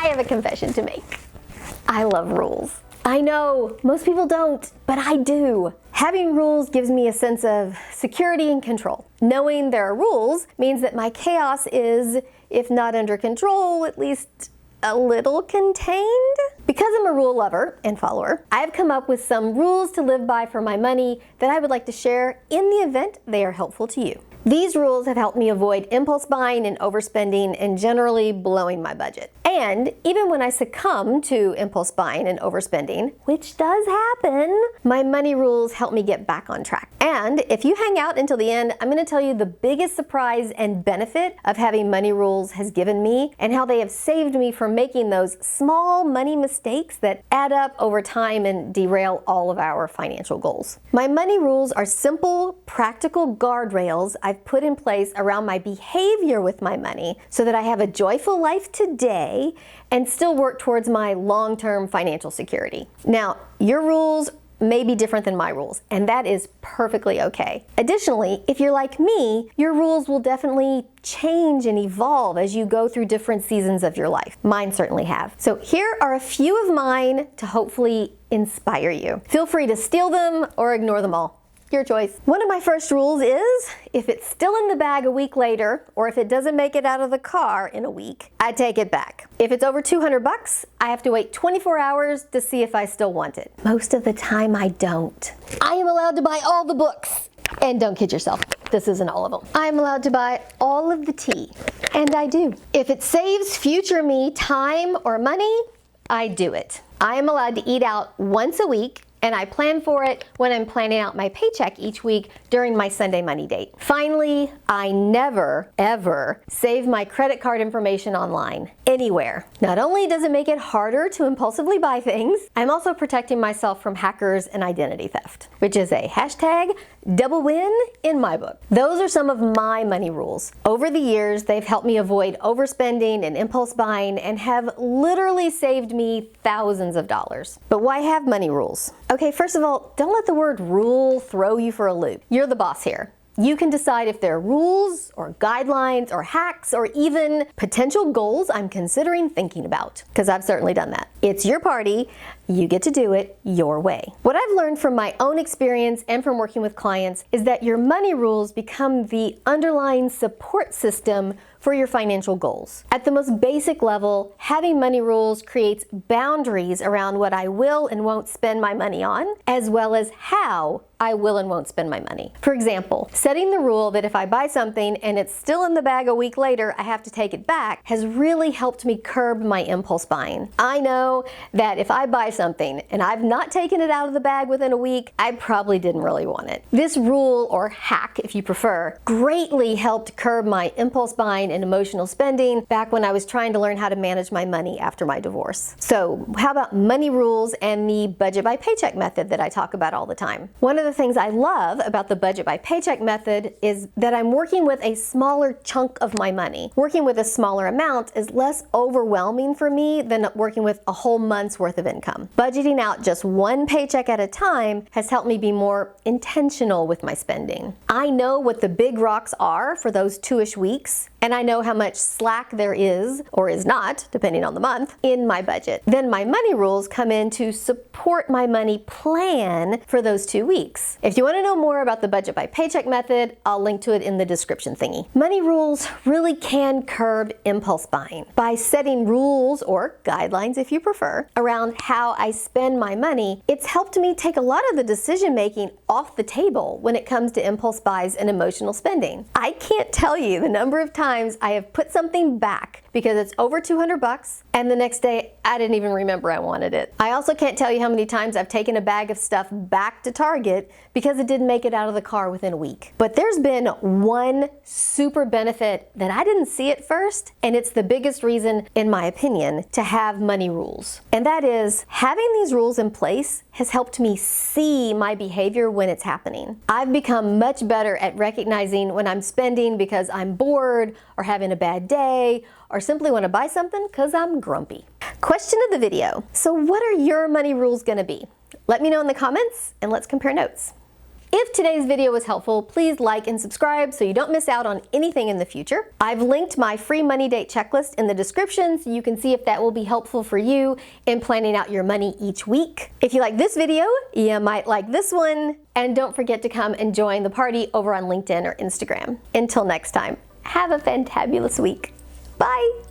I have a confession to make. I love rules. I know, most people don't, but I do. Having rules gives me a sense of security and control. Knowing there are rules means that my chaos is, if not under control, at least a little contained. Because I'm a rule lover and follower, I have come up with some rules to live by for my money that I would like to share in the event they are helpful to you. These rules have helped me avoid impulse buying and overspending and generally blowing my budget. And even when I succumb to impulse buying and overspending, which does happen, my money rules help me get back on track. And if you hang out until the end, I'm going to tell you the biggest surprise and benefit of having money rules has given me and how they have saved me from making those small money mistakes that add up over time and derail all of our financial goals. My money rules are simple, practical guardrails I've put in place around my behavior with my money so that I have a joyful life today and still work towards my long-term financial security. Now, your rules may be different than my rules, and that is perfectly okay. Additionally, if you're like me, your rules will definitely change and evolve as you go through different seasons of your life. Mine certainly have. So here are a few of mine to hopefully inspire you. Feel free to steal them or ignore them all. Your choice. One of my first rules is, if it's still in the bag a week later, or if it doesn't make it out of the car in a week, I take it back. If it's over 200 bucks, I have to wait 24 hours to see if I still want it. Most of the time I don't. I am allowed to buy all the books. And don't kid yourself, this isn't all of them. I'm allowed to buy all of the tea, and I do. If it saves future me time or money, I do it. I am allowed to eat out once a week, and I plan for it when I'm planning out my paycheck each week during my Sunday money date. Finally, I never, ever save my credit card information online, anywhere. Not only does it make it harder to impulsively buy things, I'm also protecting myself from hackers and identity theft, which is a hashtag double win in my book. Those are some of my money rules. Over the years, they've helped me avoid overspending and impulse buying and have literally saved me thousands of dollars. But why have money rules? Okay, first of all, don't let the word rule throw you for a loop. You're the boss here. You can decide if they're rules or guidelines or hacks or even potential goals I'm considering thinking about, because I've certainly done that. It's your party. You get to do it your way. What I've learned from my own experience and from working with clients is that your money rules become the underlying support system for your financial goals. At the most basic level, having money rules creates boundaries around what I will and won't spend my money on, as well as how I will and won't spend my money. For example, setting the rule that if I buy something and it's still in the bag a week later, I have to take it back has really helped me curb my impulse buying. I know that if I buy something and I've not taken it out of the bag within a week, I probably didn't really want it. This rule, or hack if you prefer, greatly helped curb my impulse buying and emotional spending back when I was trying to learn how to manage my money after my divorce. So how about money rules and the budget by paycheck method that I talk about all the time? One of the things I love about the budget by paycheck method is that I'm working with a smaller chunk of my money. Working with a smaller amount is less overwhelming for me than working with a whole month's worth of income. Budgeting out just one paycheck at a time has helped me be more intentional with my spending. I know what the big rocks are for those 2-ish weeks, and I know how much slack there is, or is not, depending on the month, in my budget. Then my money rules come in to support my money plan for those 2 weeks. If you want to know more about the budget by paycheck method, I'll link to it in the description thingy. Money rules really can curb impulse buying. By setting rules, or guidelines if you prefer, around how I spend my money, it's helped me take a lot of the decision making off the table when it comes to impulse buys and emotional spending. I can't tell you the number of times I have put something back because it's over 200 bucks and the next day I didn't even remember I wanted it. I also can't tell you how many times I've taken a bag of stuff back to Target because it didn't make it out of the car within a week. But there's been one super benefit that I didn't see at first, and it's the biggest reason, in my opinion, to have money rules. And that is, having these rules in place has helped me see my behavior when it's happening. I've become much better at recognizing when I'm spending because I'm bored or having a bad day or simply want to buy something because I'm grumpy. Question of the video. So what are your money rules going to be? Let me know in the comments and let's compare notes. If today's video was helpful, please like and subscribe so you don't miss out on anything in the future. I've linked my free money date checklist in the description so you can see if that will be helpful for you in planning out your money each week. If you like this video, you might like this one. And don't forget to come and join the party over on LinkedIn or Instagram. Until next time, have a fantabulous week. Bye!